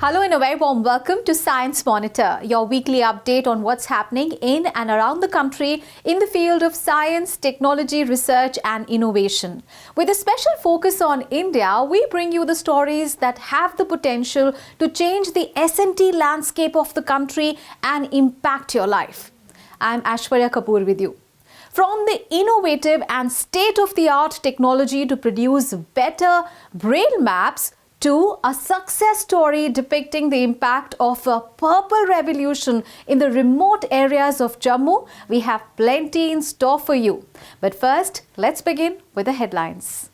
Hello and a very warm welcome to Science Monitor, your weekly update on what's happening in and around the country in the field of science, technology, research and innovation. With a special focus on India, we bring you the stories that have the potential to change the S&T landscape of the country and impact your life. I'm Aishwarya Kapoor with you. From the innovative and state-of-the-art technology to produce better braille maps, to a success story depicting the impact of a purple revolution in the remote areas of Jammu, we have plenty in store for you. But first, let's begin with the headlines.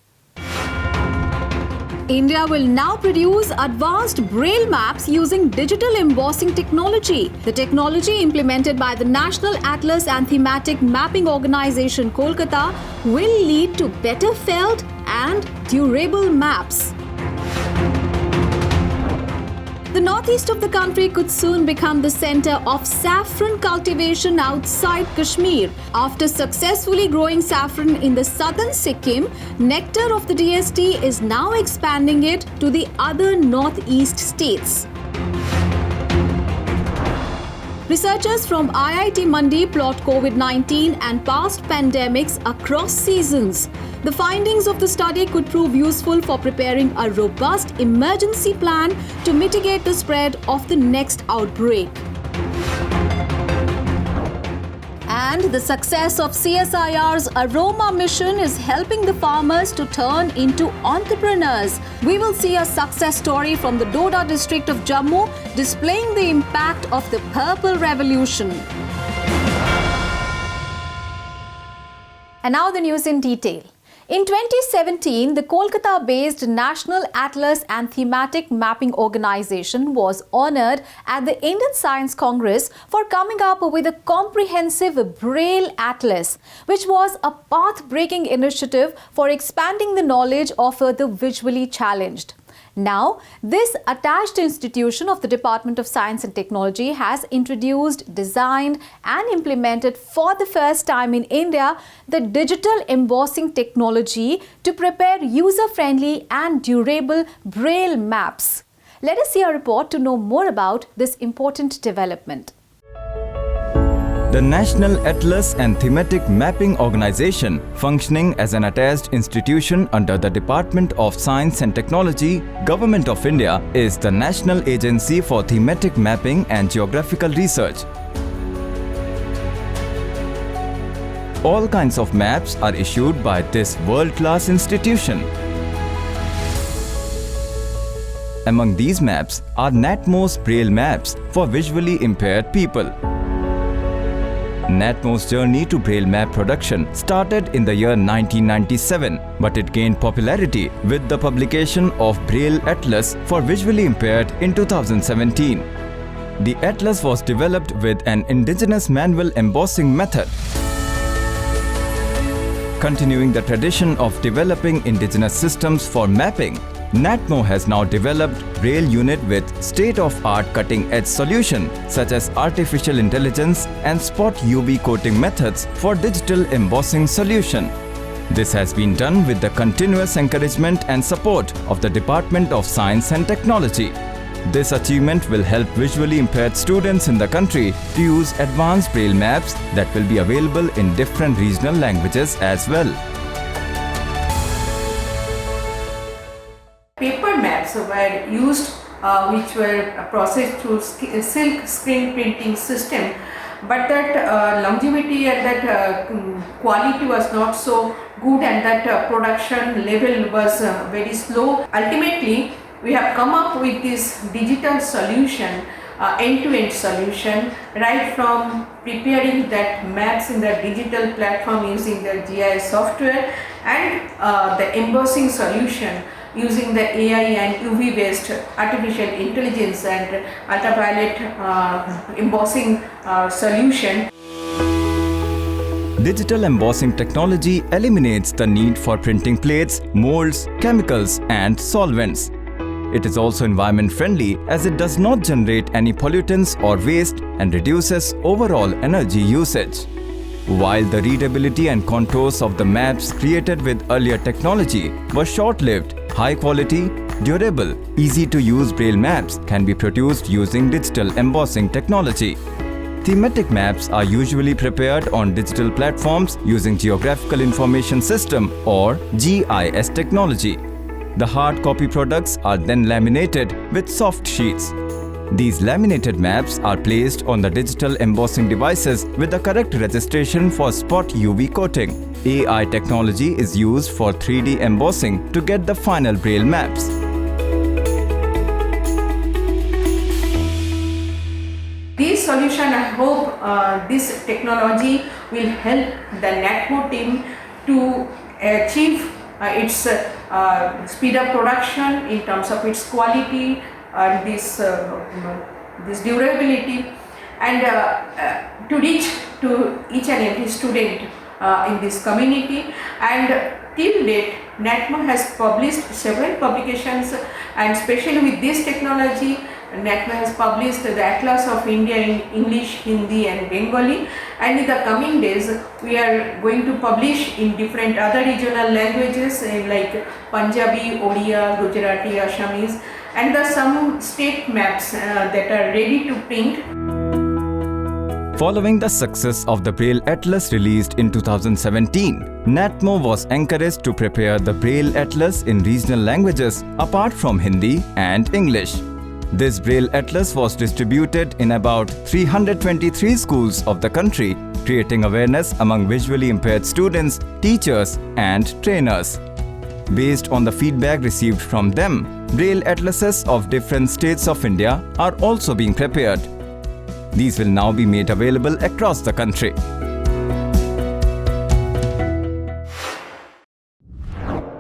India will now produce advanced braille maps using digital embossing technology. The technology implemented by the National Atlas and Thematic Mapping Organization, Kolkata, will lead to better felt and durable maps. The northeast of the country could soon become the center of saffron cultivation outside Kashmir. After successfully growing saffron in the southern Sikkim, Nectar of the DST is now expanding it to the other northeast states. Researchers from IIT Mandi plot COVID-19 and past pandemics across seasons. The findings of the study could prove useful for preparing a robust emergency plan to mitigate the spread of the next outbreak. And the success of CSIR's Aroma mission is helping the farmers to turn into entrepreneurs. We will see a success story from the Doda district of Jammu displaying the impact of the Purple Revolution. And now the news in detail. In 2017, the Kolkata-based National Atlas and Thematic Mapping Organization was honored at the Indian Science Congress for coming up with a comprehensive Braille Atlas, which was a path-breaking initiative for expanding the knowledge of the visually challenged. Now, this attached institution of the Department of Science and Technology has introduced, designed and implemented for the first time in India the digital embossing technology to prepare user-friendly and durable Braille maps. Let us see a report to know more about this important development. The National Atlas and Thematic Mapping Organization, functioning as an attached institution under the Department of Science and Technology, Government of India, is the national agency for thematic mapping and geographical research. All kinds of maps are issued by this world-class institution. Among these maps are Natmos Braille maps for visually impaired people. Natmos' journey to Braille map production started in the year 1997, but it gained popularity with the publication of Braille Atlas for visually impaired in 2017. The Atlas was developed with an indigenous manual embossing method. Continuing the tradition of developing indigenous systems for mapping, Natmo has now developed Braille unit with state-of-art cutting-edge solution such as artificial intelligence and spot UV coating methods for digital embossing solution. This has been done with the continuous encouragement and support of the Department of Science and Technology. This achievement will help visually impaired students in the country to use advanced Braille maps that will be available in different regional languages as well. Paper maps were used which were processed through silk screen printing system, but that longevity and that quality was not so good and that production level was very slow. Ultimately, we have come up with this digital solution, end-to-end solution, right from preparing that maps in the digital platform using the GIS software and the embossing solution using the AI and UV based artificial intelligence and ultraviolet embossing solution. Digital embossing technology eliminates the need for printing plates, molds, chemicals and solvents. It is also environment friendly as it does not generate any pollutants or waste and reduces overall energy usage. While the readability and contours of the maps created with earlier technology were short-lived, high quality durable, easy-to-use braille maps can be produced using digital embossing technology. Thematic maps are usually prepared on digital platforms using Geographical Information System or GIS technology. The hard copy products are then laminated with soft sheets. These laminated maps are placed on the digital embossing devices with the correct registration for spot UV coating. AI technology is used for 3D embossing to get the final braille maps. This solution, I hope this technology will help the NATMO team to achieve its speed of production in terms of its quality and this durability, and to reach to each and every student in this community. And till date, NATMO has published several publications, and especially with this technology, NATMO has published the Atlas of India in English, Hindi and Bengali, and in the coming days we are going to publish in different other regional languages like Punjabi, Odia, Gujarati, Assamese, and some state maps that are ready to print. Following the success of the Braille Atlas released in 2017, NATMO was encouraged to prepare the Braille Atlas in regional languages apart from Hindi and English. This Braille Atlas was distributed in about 323 schools of the country, creating awareness among visually impaired students, teachers, and trainers. Based on the feedback received from them, Braille Atlases of different states of India are also being prepared. These will now be made available across the country.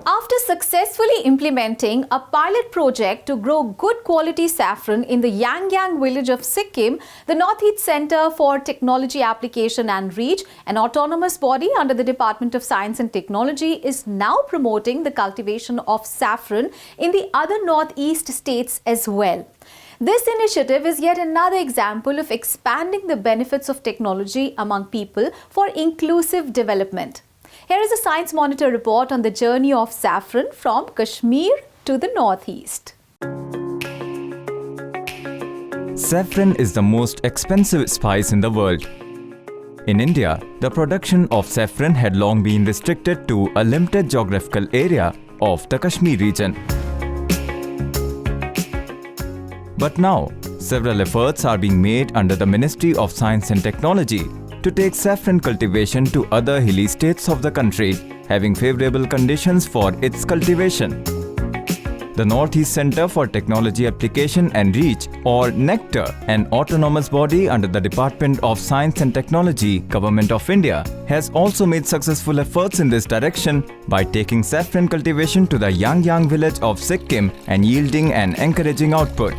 After successfully implementing a pilot project to grow good quality saffron in the Yangyang village of Sikkim, the Northeast Centre for Technology Application and Reach, an autonomous body under the Department of Science and Technology, is now promoting the cultivation of saffron in the other Northeast states as well. This initiative is yet another example of expanding the benefits of technology among people for inclusive development. Here is a Science Monitor report on the journey of saffron from Kashmir to the Northeast. Saffron is the most expensive spice in the world. In India, the production of saffron had long been restricted to a limited geographical area of the Kashmir region. But now, several efforts are being made under the Ministry of Science and Technology to take saffron cultivation to other hilly states of the country, having favorable conditions for its cultivation. The Northeast Centre for Technology Application and Reach, or NECTAR, an autonomous body under the Department of Science and Technology, Government of India, has also made successful efforts in this direction by taking saffron cultivation to the Yangyang village of Sikkim and yielding an encouraging output.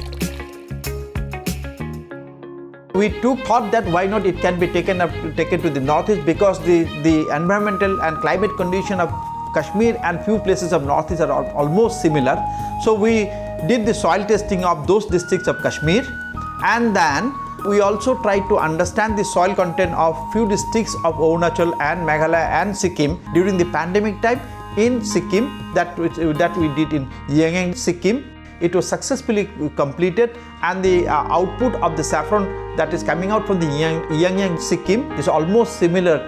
We thought that why not it can be taken to the northeast, because the environmental and climate condition of Kashmir and few places of northeast are almost similar. So we did the soil testing of those districts of Kashmir, and then we also tried to understand the soil content of few districts of Arunachal and Meghalaya and Sikkim during the pandemic time in Sikkim that we did in Yangyang, Sikkim. It was successfully completed, and the output of the saffron that is coming out from the Yangyang, Sikkim is almost similar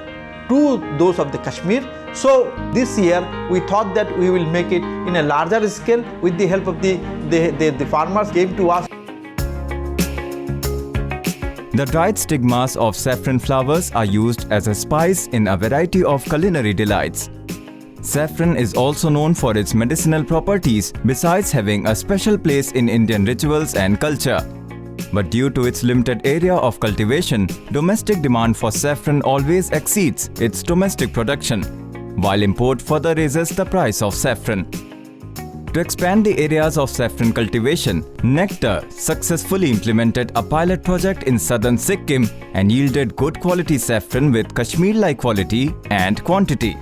to those of the Kashmir. So this year we thought that we will make it in a larger scale with the help of the farmers came to us. The dried stigmas of saffron flowers are used as a spice in a variety of culinary delights. Saffron is also known for its medicinal properties, besides having a special place in Indian rituals and culture. But due to its limited area of cultivation, domestic demand for saffron always exceeds its domestic production, while import further raises the price of saffron. To expand the areas of saffron cultivation, NECTAR successfully implemented a pilot project in southern Sikkim and yielded good quality saffron with Kashmir-like quality and quantity.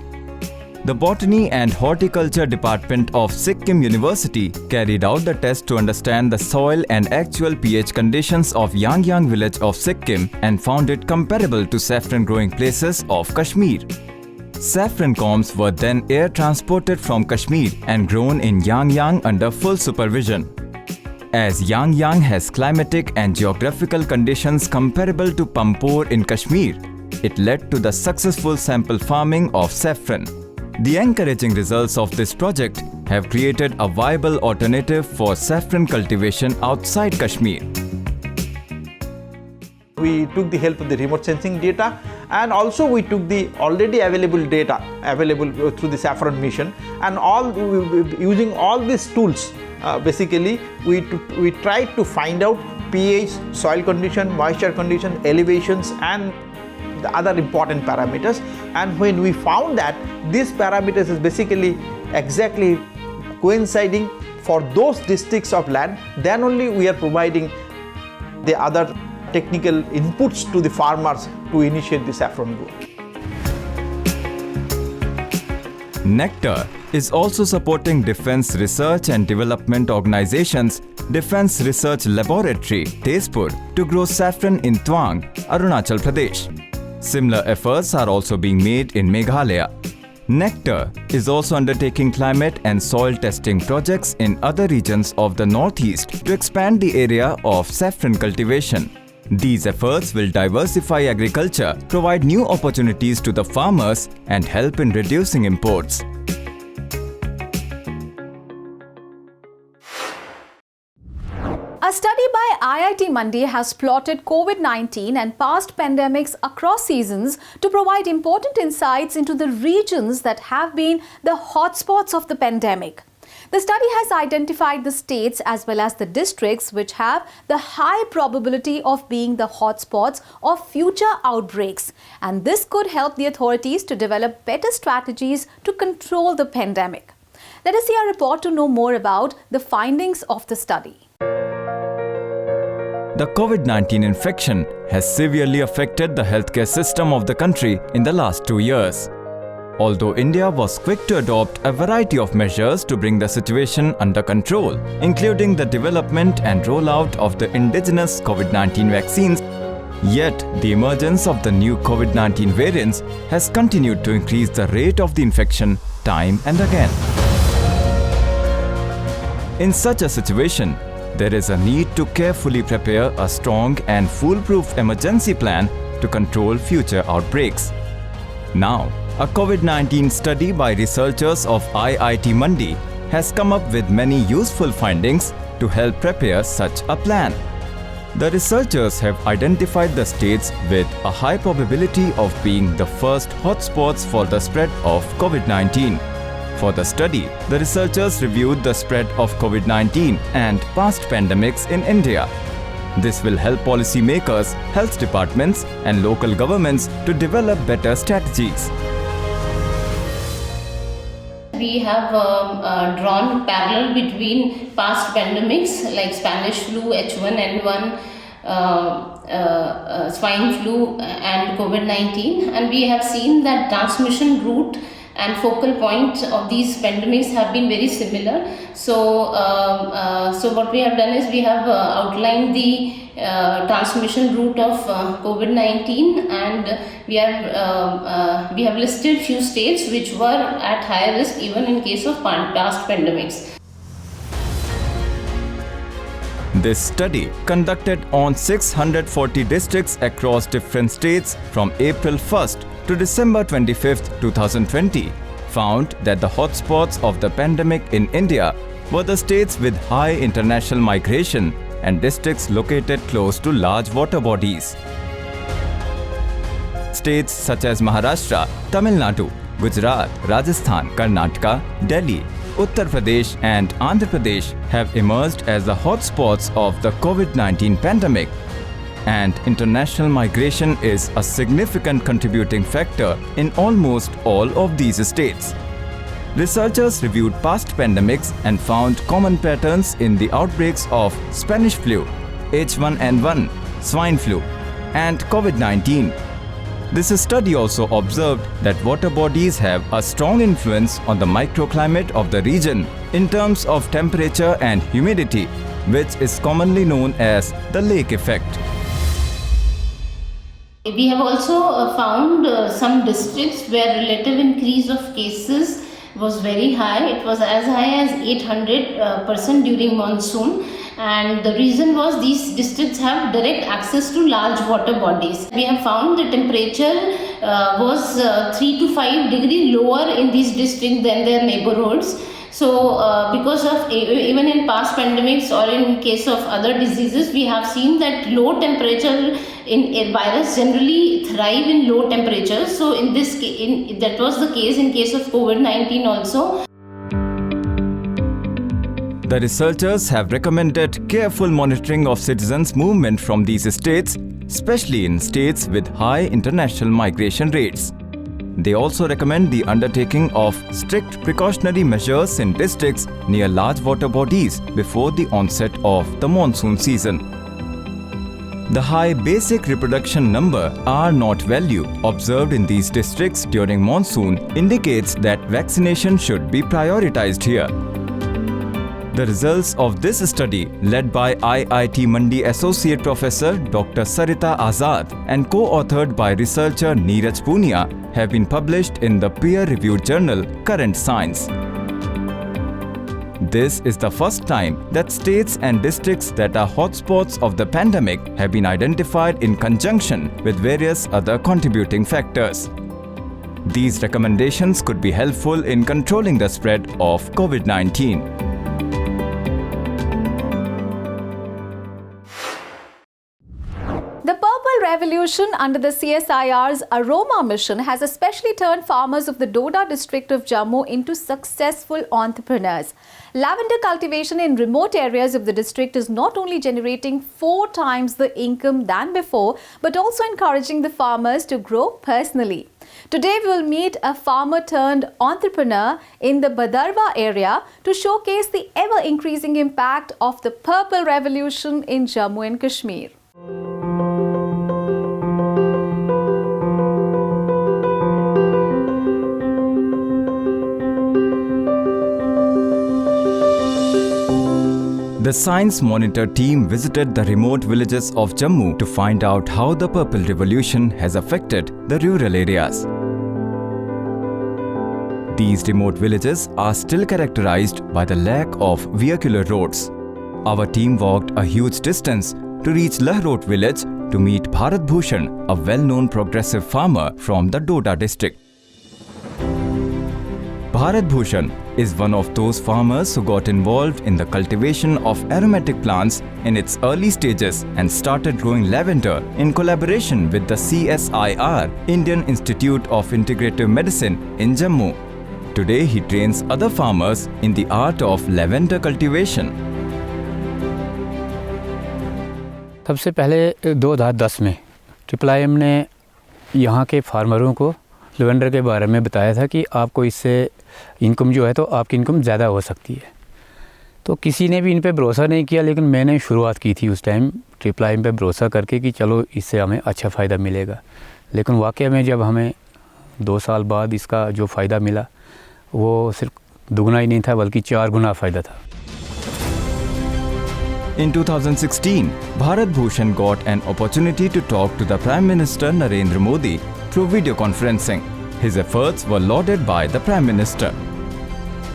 The Botany and Horticulture Department of Sikkim University carried out the test to understand the soil and actual pH conditions of Yangyang village of Sikkim and found it comparable to saffron growing places of Kashmir. Saffron corms were then air transported from Kashmir and grown in Yangyang under full supervision. As Yangyang has climatic and geographical conditions comparable to Pampore in Kashmir, it led to the successful sample farming of saffron. The encouraging results of this project have created a viable alternative for saffron cultivation outside Kashmir. We took the help of the remote sensing data, and also we took the already available data available through the Saffron mission, and using all these tools, basically we tried to find out pH, soil condition, moisture condition, elevations, and the other important parameters. And when we found that these parameters is basically exactly coinciding for those districts of land, then only we are providing the other technical inputs to the farmers to initiate the saffron growth. Nectar is also supporting Defence Research and Development Organization's Defence Research Laboratory, Tezpur, to grow saffron in Tawang, Arunachal Pradesh. Similar efforts are also being made in Meghalaya. Nectar is also undertaking climate and soil testing projects in other regions of the northeast to expand the area of saffron cultivation. These efforts will diversify agriculture, provide new opportunities to the farmers, and help in reducing imports. A study by IIT Mandi has plotted COVID-19 and past pandemics across seasons to provide important insights into the regions that have been the hotspots of the pandemic. The study has identified the states as well as the districts which have the high probability of being the hotspots of future outbreaks, and this could help the authorities to develop better strategies to control the pandemic. Let us see our report to know more about the findings of the study. The COVID-19 infection has severely affected the healthcare system of the country in the last 2 years. Although India was quick to adopt a variety of measures to bring the situation under control, including the development and rollout of the indigenous COVID-19 vaccines, yet the emergence of the new COVID-19 variants has continued to increase the rate of the infection time and again. In such a situation, there is a need to carefully prepare a strong and foolproof emergency plan to control future outbreaks. Now, a COVID-19 study by researchers of IIT Mandi has come up with many useful findings to help prepare such a plan. The researchers have identified the states with a high probability of being the first hotspots for the spread of COVID-19. For the study, the researchers reviewed the spread of COVID-19 and past pandemics in India. This will help policymakers, health departments, and local governments to develop better strategies. We have drawn parallel between past pandemics like Spanish flu, H1N1, swine flu and COVID-19, and we have seen that transmission route and focal point of these pandemics have been very similar. So what we have done is we have outlined the transmission route of COVID-19, and we have listed few states which were at higher risk even in case of past pandemics. This study, conducted on 640 districts across different states from April 1st to December 25th, 2020, found that the hotspots of the pandemic in India were the states with high international migration and districts located close to large water bodies. States such as Maharashtra, Tamil Nadu, Gujarat, Rajasthan, Karnataka, Delhi, Uttar Pradesh and Andhra Pradesh have emerged as the hotspots of the COVID-19 pandemic, and international migration is a significant contributing factor in almost all of these states. Researchers reviewed past pandemics and found common patterns in the outbreaks of Spanish flu, H1N1, swine flu, and COVID-19. This study also observed that water bodies have a strong influence on the microclimate of the region in terms of temperature and humidity, which is commonly known as the lake effect. We have also found some districts where relative increase of cases was very high. It was as high as 800% during monsoon, and the reason was these districts have direct access to large water bodies. We have found the temperature was 3 to 5 degree lower in these districts than their neighborhoods. So because of even in past pandemics or in case of other diseases, we have seen that low temperature in virus generally thrive in low temperatures. So in this that was the case in case of COVID-19 also. The researchers have recommended careful monitoring of citizens' movement from these states, especially in states with high international migration rates. They also recommend the undertaking of strict precautionary measures in districts near large water bodies before the onset of the monsoon season. The high basic reproduction number R0 value observed in these districts during monsoon indicates that vaccination should be prioritized here. The results of this study, led by IIT Mandi Associate Professor Dr. Sarita Azad and co-authored by researcher Neeraj Punia, have been published in the peer-reviewed journal Current Science. This is the first time that states and districts that are hotspots of the pandemic have been identified in conjunction with various other contributing factors. These recommendations could be helpful in controlling the spread of COVID-19. The Purple Revolution under the CSIR's Aroma mission has especially turned farmers of the Doda district of Jammu into successful entrepreneurs. Lavender cultivation in remote areas of the district is not only generating 4 times the income than before, but also encouraging the farmers to grow personally. Today we will meet a farmer turned entrepreneur in the Badarwa area to showcase the ever-increasing impact of the Purple Revolution in Jammu and Kashmir. The Science Monitor team visited the remote villages of Jammu to find out how the Purple Revolution has affected the rural areas. These remote villages are still characterized by the lack of vehicular roads. Our team walked a huge distance to reach Lahrot village to meet Bharat Bhushan, a well-known progressive farmer from the Doda district. Bharat Bhushan is one of those farmers who got involved in the cultivation of aromatic plants in its early stages and started growing lavender in collaboration with the CSIR, Indian Institute of Integrative Medicine in Jammu. Today he trains other farmers in the art of lavender cultivation. सबसे पहले 2010 में IIIM ने यहाँ के फार्मरों को lavender के बारे में बताया था कि आपको इससे इनकम जो है तो आपकी इनकम ज़्यादा हो सकती है। तो किसी ने भी इन पे भरोसा नहीं किया, लेकिन मैंने शुरुआत की थी उस टाइम IIIM पे भरोसा करके कि चलो इससे हमें अच्छा फ़ायदा मिलेगा। लेकिन वाकई में जब हमें 2 साल बाद इसका जो फ़ायदा मिला वो सिर्फ दुगना ही नहीं था बल्कि 4 गुना फ़ायदा था। In 2016, Bharat Bhushan got an opportunity to talk to the Prime Minister Narendra Modi through video conferencing. His efforts were lauded by the Prime Minister.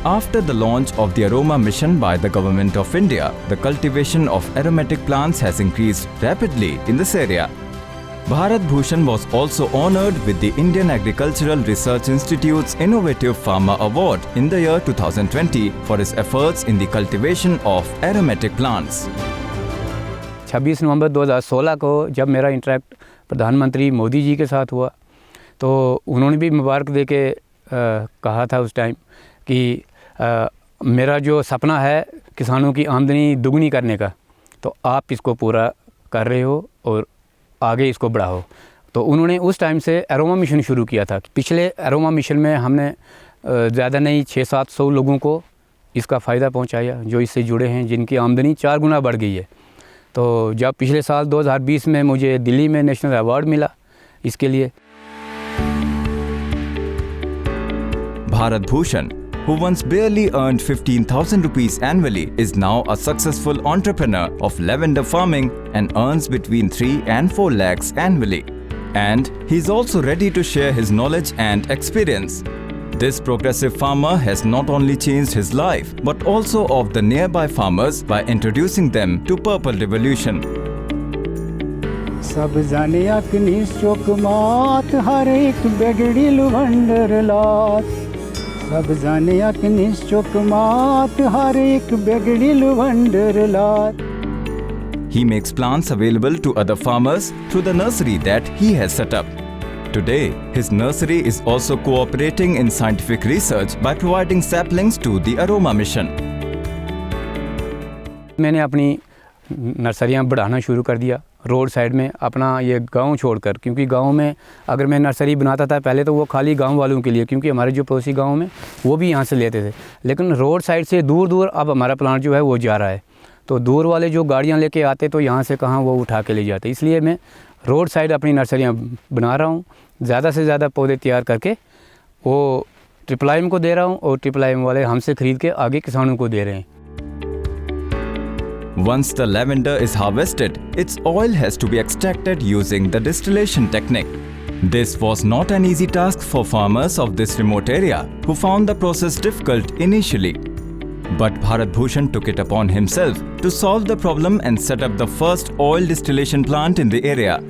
After the launch of the Aroma mission by the Government of India, the cultivation of aromatic plants has increased rapidly in this area. Bharat Bhushan was also honored with the Indian Agricultural Research Institute's Innovative Farmer Award in the year 2020 for his efforts in the cultivation of aromatic plants. 26 नवंबर 2016 को जब मेरा interact प्रधानमंत्री मोदी जी के साथ हुआ तो उन्होंने भी मुबारक दे के कहा था उस टाइम कि मेरा जो सपना है किसानों की आमदनी दुगनी करने का, तो आप इसको पूरा कर रहे हो और आगे इसको बढ़ाओ। तो उन्होंने उस टाइम से अरोमा मिशन शुरू किया था। पिछले अरोमा मिशन में हमने ज़्यादा नहीं 600-700 लोगों को इसका फ़ायदा पहुंचाया जो इससे जुड़े हैं, जिनकी आमदनी 4 गुना बढ़ गई है। तो जब पिछले साल 2020 में मुझे दिल्ली में नेशनल अवार्ड मिला इसके लिए। Bharat Bhushan, who once barely earned 15,000 rupees annually, is now a successful entrepreneur of lavender farming and earns between 3 and 4 lakhs annually. And he's also ready to share his knowledge and experience. This progressive farmer has not only changed his life, but also of the nearby farmers by introducing them to Purple Revolution. सब जाने अकनी चोक मात हर एक बेगड़ी लुवंडर लात सब जाने अकनी चोक मात हर एक बेगड़ी लुवंडर लात. He makes plants available to other farmers through the nursery that he has set up. Today, his nursery is also cooperating in scientific research by providing saplings to the Aroma Mission. मैंने अपनी नर्सरियाँ बढ़ाना शुरू कर दिया road side में अपना ये गांव छोड़कर, क्योंकि गांव में अगर मैं नर्सरी बनाता था पहले तो वो खाली गांव वालों के लिए, क्योंकि हमारे जो पड़ोसी गांव में वो भी यहाँ से लेते थे, लेकिन रोड साइड से दूर दूर अब हमारा प्लांट जो है वो जा रहा है. तो दूर वाले जो गाड़ियाँ लेके आते तो यहाँ से कहाँ वो उठा के ले जाते, इसलिए मैं रोड साइड अपनी नर्सरियाँ बना रहा हूँ. ज़्यादा से ज़्यादा पौधे तैयार करके वो ट्रिपल आइम को दे रहा हूँ और ट्रिपल आइम वाले हमसे ख़रीद के आगे किसानों को दे रहे हैं. Once the lavender is harvested, its oil has to be extracted using the distillation technique. This was not an easy task for farmers of this remote area who found the process difficult initially. But Bharat Bhushan took it upon himself to solve the problem and set up the first oil distillation plant in the area.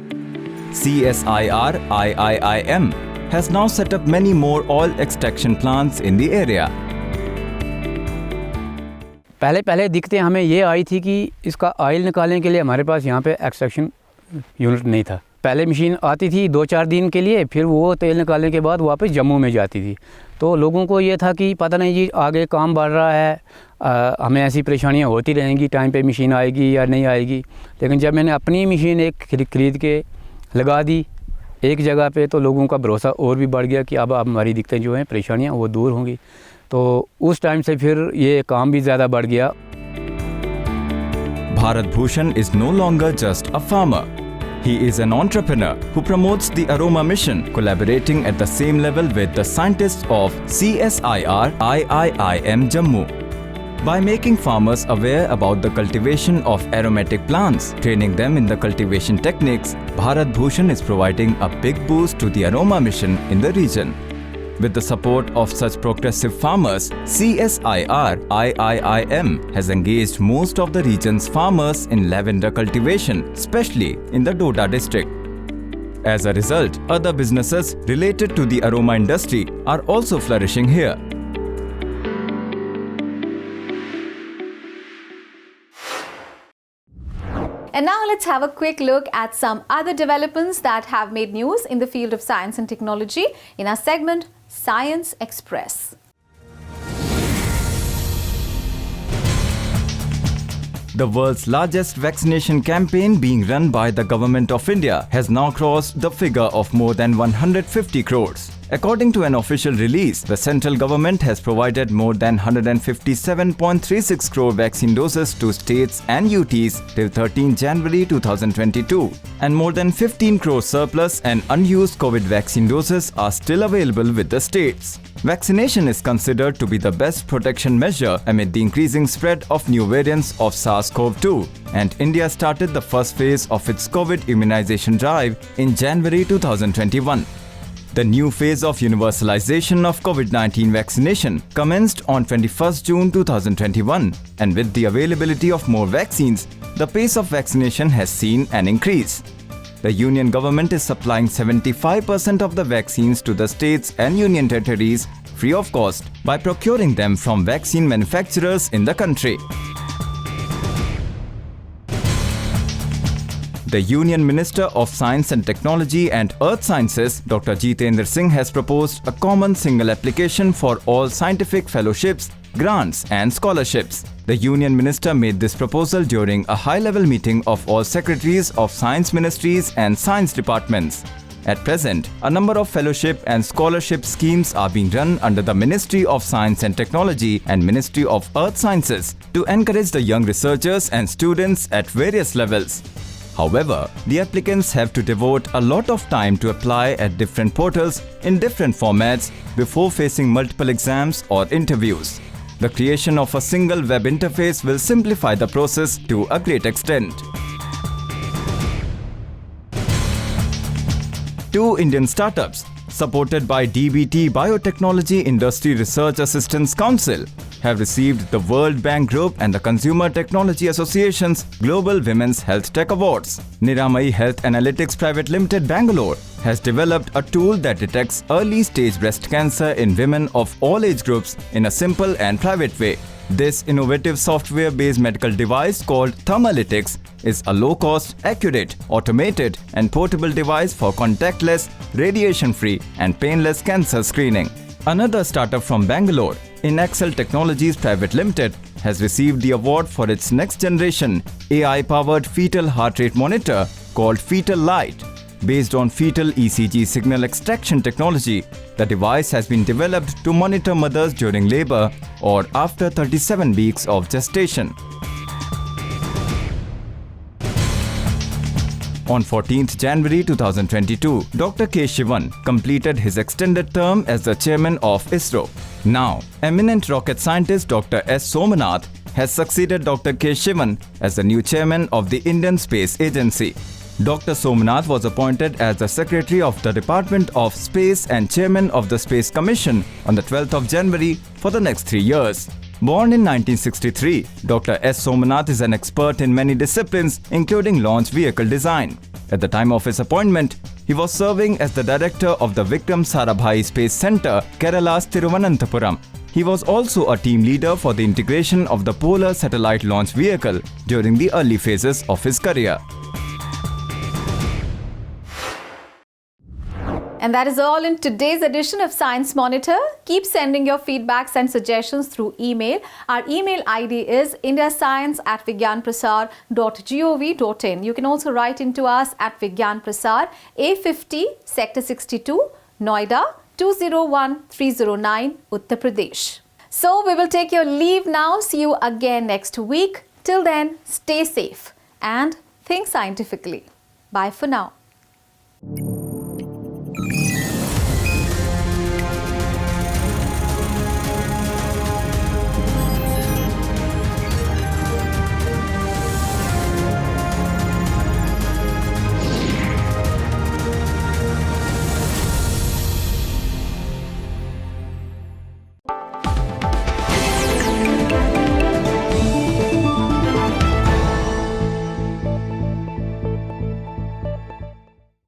CSIR IIIM has now set up many more oil extraction plants in the area. पहले दिक्कतें हमें ये आई थी कि इसका oil निकालने के लिए हमारे पास यहाँ पे एक्सट्रैक्शन यूनिट नहीं था. पहले मशीन आती थी 2-4 दिन के लिए, फिर वो तेल निकालने के बाद वापस जम्मू में जाती थी. तो लोगों को ये था कि पता नहीं जी आगे काम बढ़ रहा है, हमें ऐसी परेशानियाँ होती रहेंगी, टाइम पे मशीन आएगी या नहीं आएगी. लेकिन जब मैंने अपनी मशीन एक खरीद के लगा दी एक जगह पे, तो लोगों का भरोसा और भी बढ़ गया कि अब हमारी दिक्कतें जो हैं परेशानियाँ वो दूर होंगी. तो उस टाइम से फिर ये काम भी ज़्यादा बढ़ गया. Bharat Bhushan is no longer just a farmer. He is an entrepreneur who promotes the Aroma Mission, collaborating at the same level with the scientists of CSIR IIIM Jammu. By making farmers aware about the cultivation of aromatic plants, training them in the cultivation techniques, Bharat Bhushan is providing a big boost to the Aroma Mission in the region. With the support of such progressive farmers, CSIR IIIM has engaged most of the region's farmers in lavender cultivation, especially in the Doda district. As a result, other businesses related to the aroma industry are also flourishing here. And now let's have a quick look at some other developments that have made news in the field of science and technology in our segment Science Express. The world's largest vaccination campaign being run by the Government of India has now crossed the figure of more than 150 crores. According to an official release, the central government has provided more than 157.36 crore vaccine doses to states and UTs till 13 January 2022, and more than 15 crore surplus and unused COVID vaccine doses are still available with the states. Vaccination is considered to be the best protection measure amid the increasing spread of new variants of SARS-CoV-2, and India started the first phase of its COVID immunization drive in January 2021. The new phase of universalization of COVID-19 vaccination commenced on 21st June 2021, and with the availability of more vaccines, the pace of vaccination has seen an increase. The Union Government is supplying 75% of the vaccines to the states and union territories free of cost by procuring them from vaccine manufacturers in the country. The Union Minister of Science and Technology and Earth Sciences, Dr. Jitendra Singh, has proposed a common single application for all scientific fellowships, grants and scholarships. The Union Minister made this proposal during a high-level meeting of all secretaries of science ministries and science departments. At present, a number of fellowship and scholarship schemes are being run under the Ministry of Science and Technology and Ministry of Earth Sciences to encourage the young researchers and students at various levels. However, the applicants have to devote a lot of time to apply at different portals in different formats before facing multiple exams or interviews. The creation of a single web interface will simplify the process to a great extent. 2 Indian startups, supported by DBT Biotechnology Industry Research Assistance Council, have received the World Bank Group and the Consumer Technology Association's Global Women's Health Tech Awards. Niramai Health Analytics Private Limited, Bangalore, has developed a tool that detects early-stage breast cancer in women of all age groups in a simple and private way. This innovative software-based medical device called Thermalytics is a low-cost, accurate, automated and portable device for contactless, radiation-free and painless cancer screening. Another startup from Bangalore, Inaxel Technologies Private Limited, has received the award for its next-generation AI-powered fetal heart rate monitor called Fetal Light. Based on fetal ECG signal extraction technology, the device has been developed to monitor mothers during labor or after 37 weeks of gestation. On 14th January 2022, Dr. K. Shivan completed his extended term as the chairman of ISRO. Now, eminent rocket scientist Dr. S. Somanath has succeeded Dr. K. Shivan as the new chairman of the Indian Space Agency. Dr. Somanath was appointed as the Secretary of the Department of Space and Chairman of the Space Commission on the 12th of January for the next 3 years. Born in 1963, Dr. S. Somanath is an expert in many disciplines, including launch vehicle design. At the time of his appointment, he was serving as the director of the Vikram Sarabhai Space Centre, Kerala's Thiruvananthapuram. He was also a team leader for the integration of the Polar Satellite Launch Vehicle during the early phases of his career. And that is all in today's edition of Science Monitor. Keep sending your feedbacks and suggestions through email. Our email ID is indiascience@vigyanprasar.gov.in. You can also write into us at Vigyan Prasar, A50, Sector 62, Noida, 201309, Uttar Pradesh. So we will take your leave now. See you again next week. Till then, stay safe and think scientifically. Bye for now.